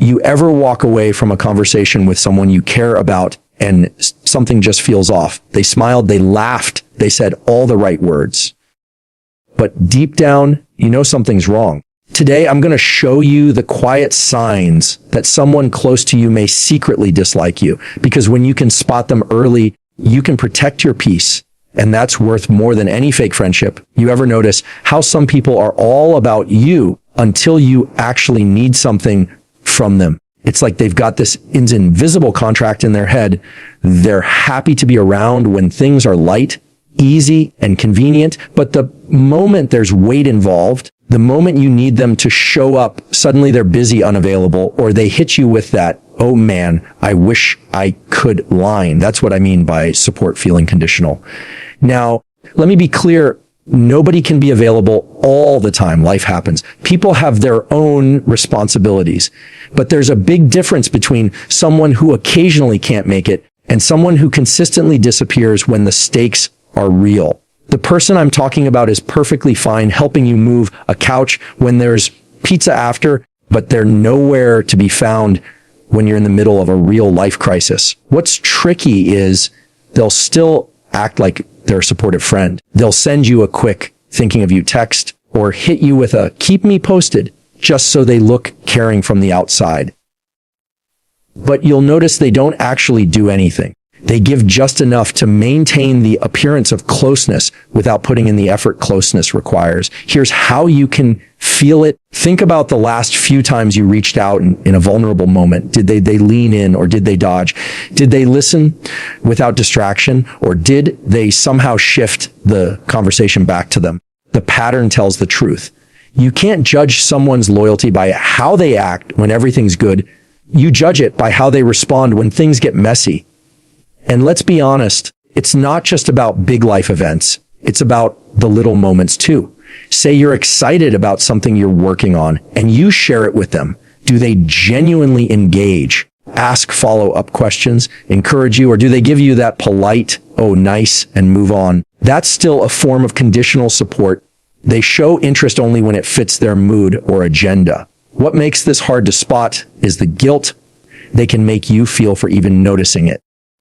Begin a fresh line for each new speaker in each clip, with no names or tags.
You ever walk away from a conversation with someone you care about and something just feels off? They smiled, they laughed, they said all the right words. But deep down, you know something's wrong. Today, I'm going to show you the quiet signs that someone close to you may secretly dislike you, because when you can spot them early, you can protect your peace. And that's worth more than any fake friendship. You ever notice how some people are all about you until you actually need something from them? It's like they've got this invisible contract in their head. They're happy to be around when things are light, easy, and convenient. But the moment there's weight involved, the moment you need them to show up, suddenly they're busy, unavailable, or they hit you with that, "Oh man, I wish I could" line. That's what I mean by support feeling conditional. Now, let me be clear. Nobody can be available all the time. Life happens. People have their own responsibilities. But there's a big difference between someone who occasionally can't make it and someone who consistently disappears when the stakes are real. The person I'm talking about is perfectly fine helping you move a couch when there's pizza after, but they're nowhere to be found when you're in the middle of a real life crisis. What's tricky is they'll still act like they're a supportive friend. They'll send you a quick thinking of you text or hit you with a "keep me posted" just so they look caring from the outside. But you'll notice they don't actually do anything. They give just enough to maintain the appearance of closeness without putting in the effort closeness requires. Here's how you can feel it. Think about the last few times you reached out in a vulnerable moment. Did they lean in, or did they dodge? Did they listen without distraction, or did they somehow shift the conversation back to them? The pattern tells the truth. You can't judge someone's loyalty by how they act when everything's good. You judge it by how they respond when things get messy. And let's be honest, it's not just about big life events. It's about the little moments too. Say you're excited about something you're working on and you share it with them. Do they genuinely engage, ask follow-up questions, encourage you, or do they give you that polite, "oh, nice," and move on? That's still a form of conditional support. They show interest only when it fits their mood or agenda. What makes this hard to spot is the guilt they can make you feel for even noticing it.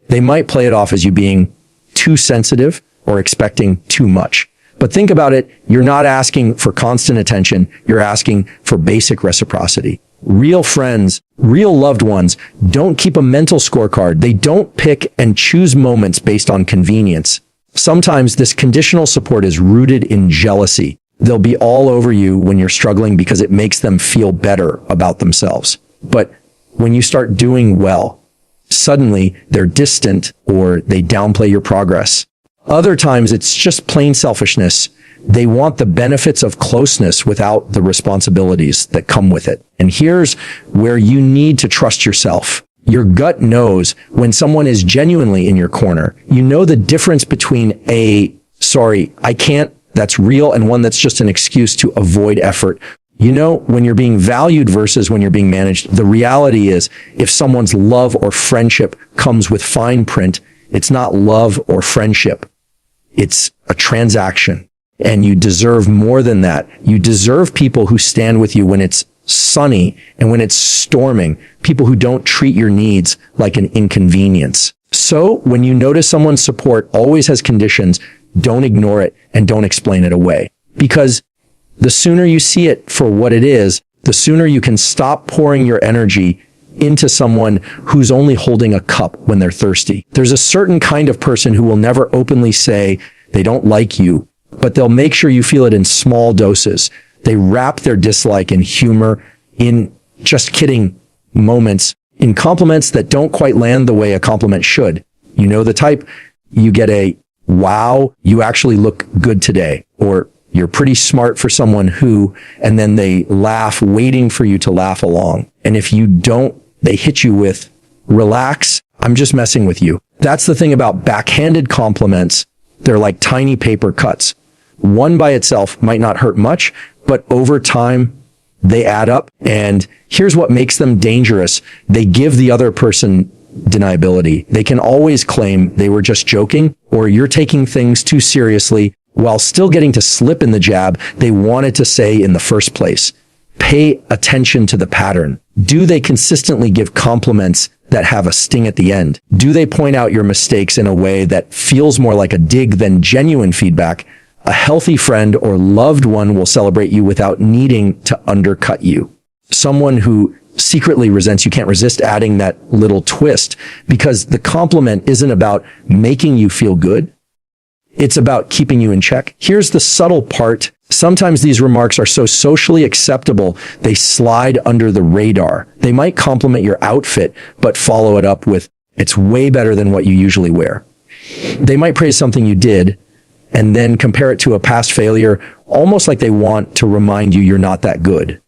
They might play it off as you being too sensitive or expecting too much. But think about it. You're not asking for constant attention. You're asking for basic reciprocity. Real friends, real loved ones don't keep a mental scorecard. They don't pick and choose moments based on convenience. Sometimes this conditional support is rooted in jealousy. They'll be all over you when you're struggling because it makes them feel better about themselves. But when you start doing well, suddenly they're distant or they downplay your progress. Other times it's just plain selfishness. They want the benefits of closeness without the responsibilities that come with it. And here's where you need to trust yourself. Your gut knows when someone is genuinely in your corner. You know the difference between a "sorry, I can't," that's real, and one that's just an excuse to avoid effort. You know when you're being valued versus when you're being managed. The reality is, if someone's love or friendship comes with fine print, it's not love or friendship. It's a transaction. And you deserve more than that. You deserve people who stand with you when it's sunny and when it's storming. People who don't treat your needs like an inconvenience. So when you notice someone's support always has conditions, don't ignore it and don't explain it away. Because the sooner you see it for what it is, the sooner you can stop pouring your energy into someone who's only holding a cup when they're thirsty. There's a certain kind of person who will never openly say they don't like you, but they'll make sure you feel it in small doses. They wrap their dislike in humor, in "just kidding" moments, in compliments that don't quite land the way a compliment should. You know the type. You get a "wow, you actually look good today," or "you're pretty smart for someone who," and then they laugh, waiting for you to laugh along. And if you don't, they hit you with, "relax, I'm just messing with you." That's the thing about backhanded compliments. They're like tiny paper cuts. One by itself might not hurt much, but over time, they add up. And here's what makes them dangerous. They give the other person deniability. They can always claim they were just joking, or you're taking things too seriously, while still getting to slip in the jab they wanted to say in the first place. Pay attention to the pattern. Do they consistently give compliments that have a sting at the end? Do they point out your mistakes in a way that feels more like a dig than genuine feedback? A healthy friend or loved one will celebrate you without needing to undercut you. Someone who secretly resents you can't resist adding that little twist, because the compliment isn't about making you feel good. It's about keeping you in check. Here's the subtle part. Sometimes these remarks are so socially acceptable, they slide under the radar. They might compliment your outfit, but follow it up with, "It's way better than what you usually wear." They might praise something you did and then compare it to a past failure, almost like they want to remind you you're not that good.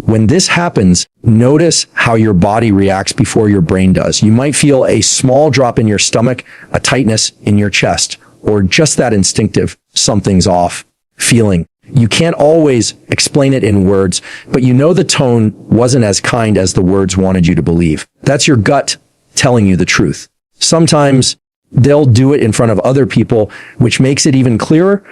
When this happens, notice how your body reacts before your brain does. You might feel a small drop in your stomach, a tightness in your chest, or just that instinctive "something's off" feeling. You can't always explain it in words, but you know the tone wasn't as kind as the words wanted you to believe. That's your gut telling you the truth. Sometimes they'll do it in front of other people, which makes it even clearer.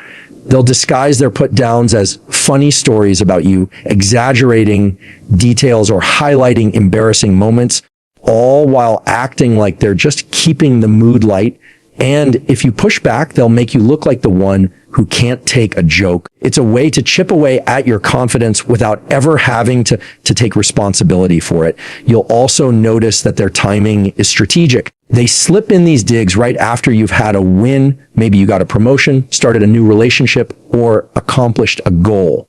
They'll disguise their put downs as funny stories about you, exaggerating details or highlighting embarrassing moments, all while acting like they're just keeping the mood light. And if you push back, they'll make you look like the one who can't take a joke. It's a way to chip away at your confidence without ever having to take responsibility for it. You'll also notice that their timing is strategic. They slip in these digs right after you've had a win. Maybe you got a promotion, started a new relationship, or accomplished a goal.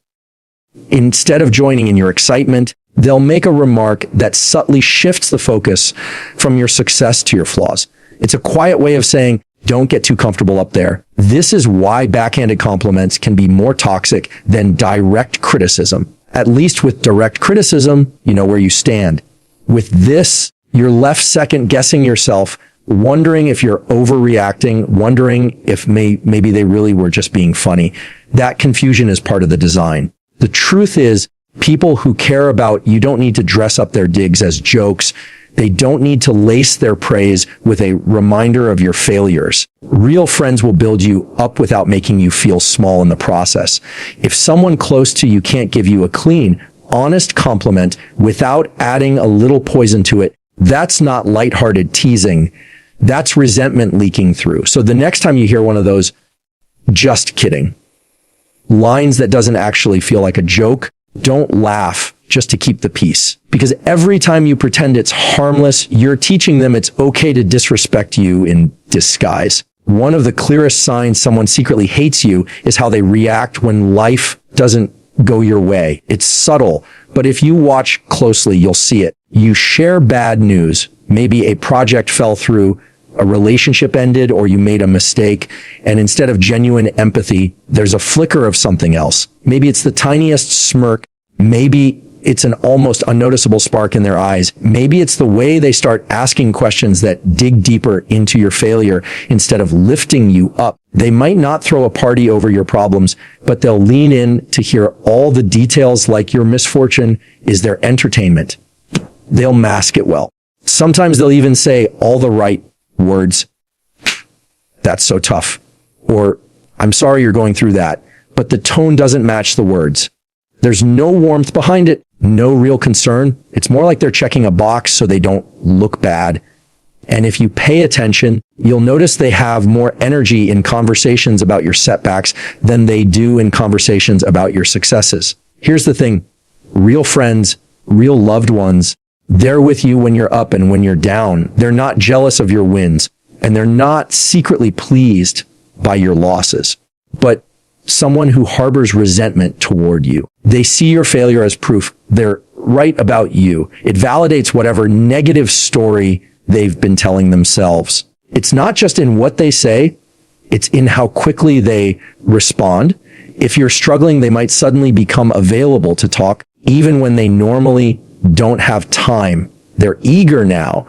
Instead of joining in your excitement, they'll make a remark that subtly shifts the focus from your success to your flaws. It's a quiet way of saying, don't get too comfortable up there. This is why backhanded compliments can be more toxic than direct criticism. At least with direct criticism, you know where you stand. With this, you're left second guessing yourself, wondering if you're overreacting, wondering if maybe they really were just being funny. That confusion is part of the design. The truth is, people who care about you don't need to dress up their digs as jokes. They don't need to lace their praise with a reminder of your failures. Real friends will build you up without making you feel small in the process. If someone close to you can't give you a clean, honest compliment without adding a little poison to it, that's not lighthearted teasing. That's resentment leaking through. So the next time you hear one of those "just kidding" lines that doesn't actually feel like a joke, don't laugh just to keep the peace. Because every time you pretend it's harmless, you're teaching them it's okay to disrespect you in disguise. One of the clearest signs someone secretly hates you is how they react when life doesn't go your way. It's subtle, but if you watch closely, you'll see it. You share bad news. Maybe a project fell through, a relationship ended, or you made a mistake, and instead of genuine empathy, there's a flicker of something else. Maybe it's the tiniest smirk. Maybe it's an almost unnoticeable spark in their eyes. Maybe it's the way they start asking questions that dig deeper into your failure instead of lifting you up. They might not throw a party over your problems, but they'll lean in to hear all the details, like your misfortune is their entertainment. They'll mask it well. Sometimes they'll even say all the right words. "That's so tough." Or, "I'm sorry you're going through that." But the tone doesn't match the words. There's no warmth behind it, no real concern. It's more like they're checking a box so they don't look bad. And if you pay attention, you'll notice they have more energy in conversations about your setbacks than they do in conversations about your successes. Here's the thing. Real friends, real loved ones, they're with you when you're up and when you're down. They're not jealous of your wins, and they're not secretly pleased by your losses. But someone who harbors resentment toward you. They see your failure as proof they're right about you. It validates whatever negative story they've been telling themselves. It's not just in what they say, it's in how quickly they respond. If you're struggling, they might suddenly become available to talk, even when they normally don't have time. They're eager now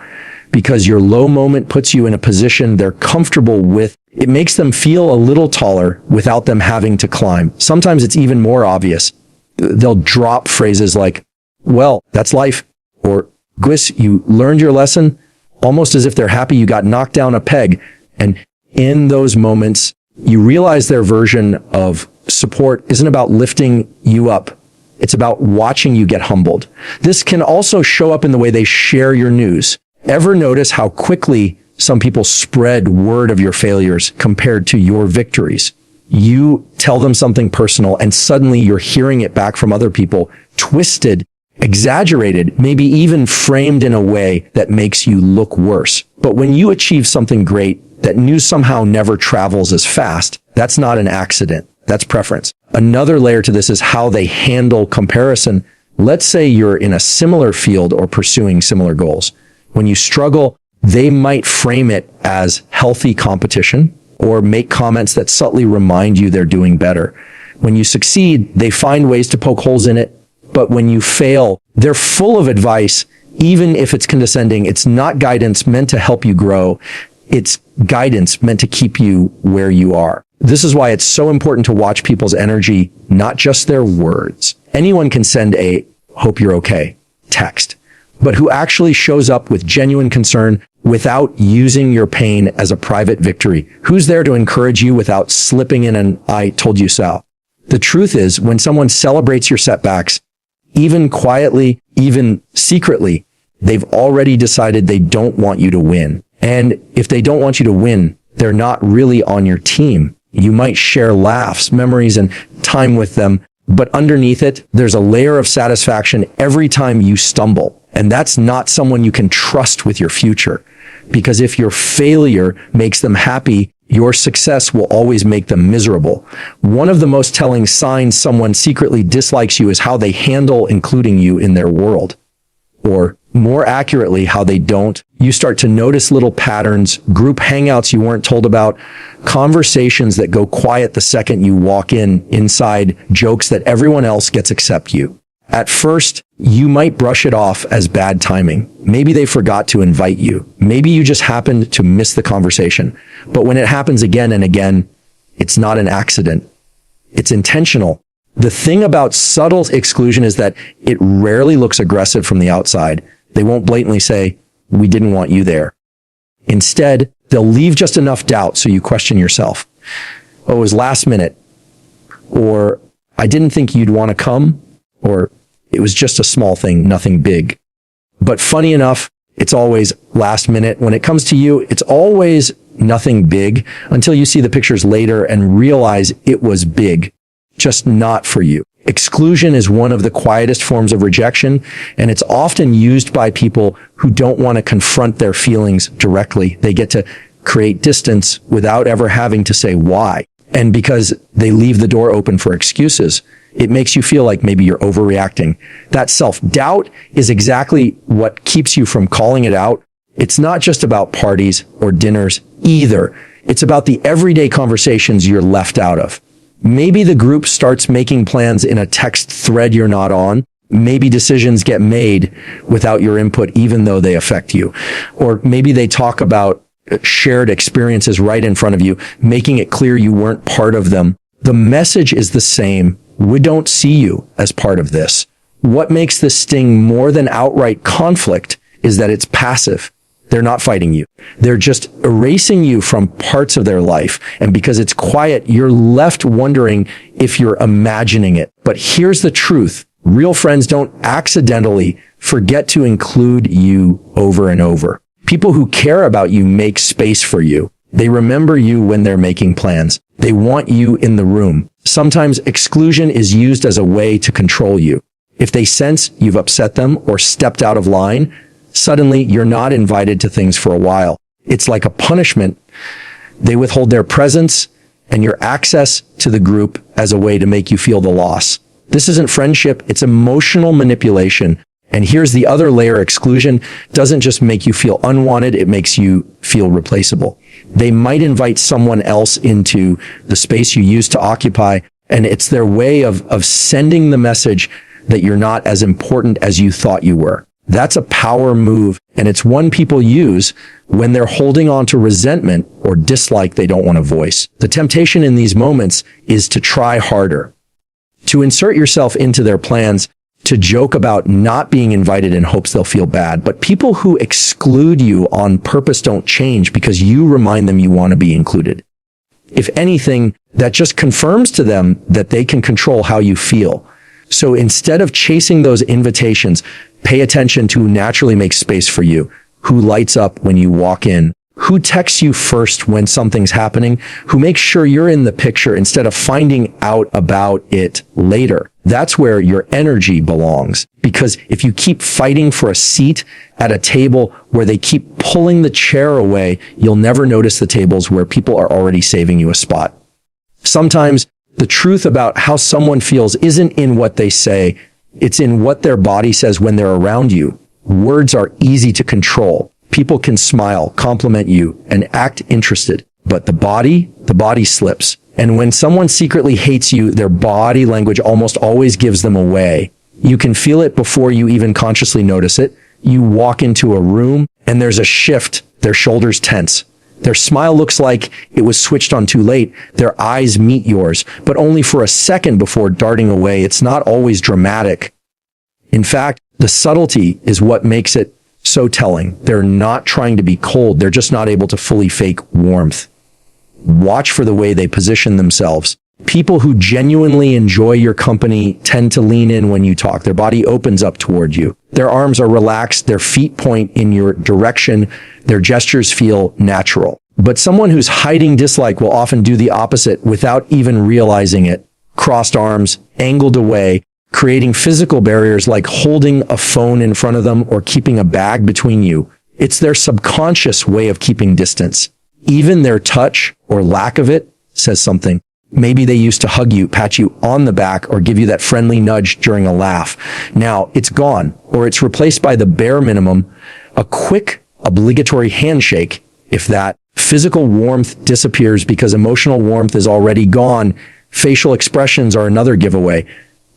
because your low moment puts you in a position they're comfortable with. It makes them feel a little taller without them having to climb. Sometimes it's even more obvious. They'll drop phrases like, "Well, that's life," or "Gwis, you learned your lesson," almost as if they're happy you got knocked down a peg. And in those moments, you realize their version of support isn't about lifting you up. It's about watching you get humbled. This can also show up in the way they share your news. Ever notice how quickly some people spread word of your failures compared to your victories? You tell them something personal and suddenly you're hearing it back from other people, twisted, exaggerated, maybe even framed in a way that makes you look worse. But when you achieve something great, that news somehow never travels as fast. That's not an accident. That's preference. Another layer to this is how they handle comparison. Let's say you're in a similar field or pursuing similar goals. When you struggle, they might frame it as healthy competition or make comments that subtly remind you they're doing better. When you succeed, they find ways to poke holes in it. But when you fail, they're full of advice, even if it's condescending. It's not guidance meant to help you grow. It's guidance meant to keep you where you are. This is why it's so important to watch people's energy, not just their words. Anyone can send a "hope you're okay" text, but who actually shows up with genuine concern without using your pain as a private victory? Who's there to encourage you without slipping in an "I told you so"? The truth is, when someone celebrates your setbacks, even quietly, even secretly, they've already decided they don't want you to win. And if they don't want you to win, they're not really on your team. You might share laughs, memories, and time with them, but underneath it, there's a layer of satisfaction every time you stumble. And that's not someone you can trust with your future. Because if your failure makes them happy, your success will always make them miserable. One of the most telling signs someone secretly dislikes you is how they handle including you in their world. Or more accurately, how they don't. You start to notice little patterns, group hangouts you weren't told about, conversations that go quiet the second you walk inside, jokes that everyone else gets except you. At first, you might brush it off as bad timing. Maybe they forgot to invite you. Maybe you just happened to miss the conversation. But when it happens again and again, it's not an accident. It's intentional. The thing about subtle exclusion is that it rarely looks aggressive from the outside. They won't blatantly say, "We didn't want you there." Instead, they'll leave just enough doubt so you question yourself. "Oh, it was last minute." Or, "I didn't think you'd want to come." Or, "It was just a small thing, nothing big." But funny enough, it's always last minute. When it comes to you, it's always nothing big until you see the pictures later and realize it was big, just not for you. Exclusion is one of the quietest forms of rejection, and it's often used by people who don't want to confront their feelings directly. They get to create distance without ever having to say why. And because they leave the door open for excuses, it makes you feel like maybe you're overreacting. That self-doubt is exactly what keeps you from calling it out. It's not just about parties or dinners either. It's about the everyday conversations you're left out of. Maybe the group starts making plans in a text thread you're not on. Maybe decisions get made without your input, even though they affect you. Or maybe they talk about shared experiences right in front of you, making it clear you weren't part of them. The message is the same. We don't see you as part of this. What makes this sting more than outright conflict is that it's passive. They're not fighting you. They're just erasing you from parts of their life. And because it's quiet, you're left wondering if you're imagining it. But here's the truth. Real friends don't accidentally forget to include you over and over. People who care about you make space for you. They remember you when they're making plans. They want you in the room. Sometimes exclusion is used as a way to control you. If they sense you've upset them or stepped out of line, suddenly you're not invited to things for a while. It's like a punishment. They withhold their presence and your access to the group as a way to make you feel the loss. This isn't friendship, it's emotional manipulation. And here's the other layer. Exclusion doesn't just make you feel unwanted, it makes you feel replaceable. They might invite someone else into the space you used to occupy, and it's their way of sending the message that you're not as important as you thought you were. That's a power move, and it's one people use when they're holding on to resentment or dislike they don't want to voice. The temptation in these moments is to try harder, to insert yourself into their plans, to joke about not being invited in hopes they'll feel bad. But people who exclude you on purpose don't change because you remind them you want to be included. If anything, that just confirms to them that they can control how you feel. So instead of chasing those invitations, pay attention to who naturally makes space for you, who lights up when you walk in, who texts you first when something's happening, who makes sure you're in the picture instead of finding out about it later. That's where your energy belongs. Because if you keep fighting for a seat at a table where they keep pulling the chair away, you'll never notice the tables where people are already saving you a spot. Sometimes the truth about how someone feels isn't in what they say, it's in what their body says when they're around you. Words are easy to control. People can smile, compliment you, and act interested. But the body slips. And when someone secretly hates you, their body language almost always gives them away. You can feel it before you even consciously notice it. You walk into a room and there's a shift. Their shoulders tense. Their smile looks like it was switched on too late. Their eyes meet yours, but only for a second before darting away. It's not always dramatic. In fact, the subtlety is what makes it so telling. They're not trying to be cold. They're just not able to fully fake warmth. Watch for the way they position themselves. People who genuinely enjoy your company tend to lean in when you talk. Their body opens up toward you. Their arms are relaxed. Their feet point in your direction. Their gestures feel natural. But someone who's hiding dislike will often do the opposite without even realizing it. Crossed arms, angled away, creating physical barriers like holding a phone in front of them or keeping a bag between you. It's their subconscious way of keeping distance. Even their touch or lack of it says something. Maybe they used to hug you, pat you on the back, or give you that friendly nudge during a laugh. Now it's gone, or it's replaced by the bare minimum, a quick, obligatory handshake. If that physical warmth disappears because emotional warmth is already gone, facial expressions are another giveaway.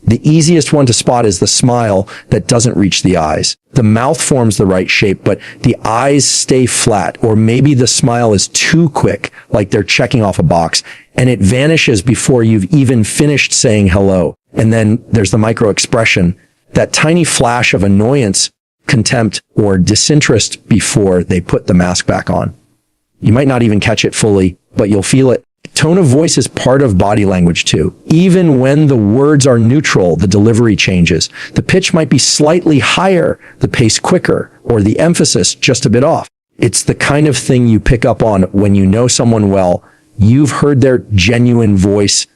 The easiest one to spot is the smile that doesn't reach the eyes. The mouth forms the right shape, but the eyes stay flat, or maybe the smile is too quick, like they're checking off a box, and it vanishes before you've even finished saying hello. And then there's the micro expression, that tiny flash of annoyance, contempt, or disinterest before they put the mask back on. You might not even catch it fully, but you'll feel it. Tone of voice is part of body language too. Even when the words are neutral, the delivery changes. The pitch might be slightly higher, the pace quicker, or the emphasis just a bit off. It's the kind of thing you pick up on when you know someone well. You've heard their genuine voice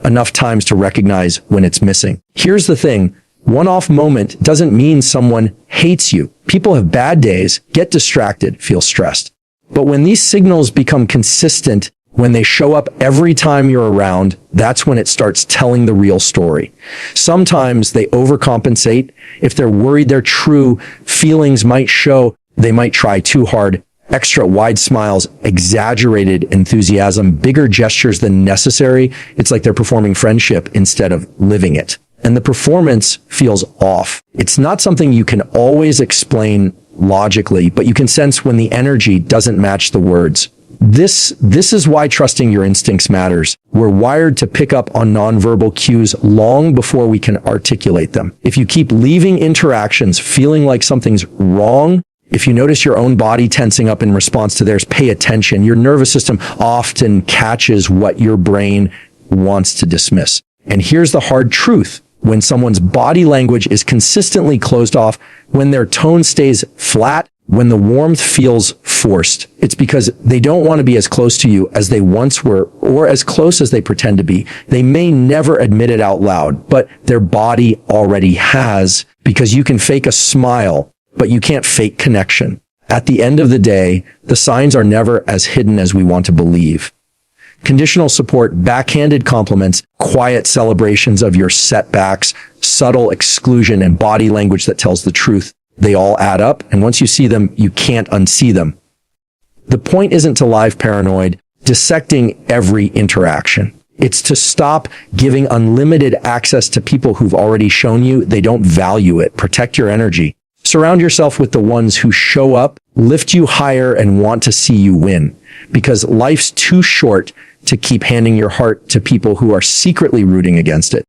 enough times to recognize when it's missing. Here's the thing. One-off moment doesn't mean someone hates you. People have bad days, get distracted, feel stressed. But when these signals become consistent, when they show up every time you're around, that's when it starts telling the real story. Sometimes they overcompensate. If they're worried their true feelings might show, they might try too hard. Extra wide smiles, exaggerated enthusiasm, bigger gestures than necessary. It's like they're performing friendship instead of living it. And the performance feels off. It's not something you can always explain logically, but you can sense when the energy doesn't match the words. This is why trusting your instincts matters. We're wired to pick up on nonverbal cues long before we can articulate them. If you keep leaving interactions feeling like something's wrong, if you notice your own body tensing up in response to theirs, pay attention. Your nervous system often catches what your brain wants to dismiss. And here's the hard truth. When someone's body language is consistently closed off, when their tone stays flat, when the warmth feels forced, it's because they don't want to be as close to you as they once were, or as close as they pretend to be. They may never admit it out loud, but their body already has, because you can fake a smile, but you can't fake connection. At the end of the day, the signs are never as hidden as we want to believe. Conditional support, backhanded compliments, quiet celebrations of your setbacks, subtle exclusion, and body language that tells the truth. They all add up, and once you see them, you can't unsee them. The point isn't to live paranoid, dissecting every interaction. It's to stop giving unlimited access to people who've already shown you they don't value it. Protect your energy. Surround yourself with the ones who show up, lift you higher, and want to see you win. Because life's too short to keep handing your heart to people who are secretly rooting against it.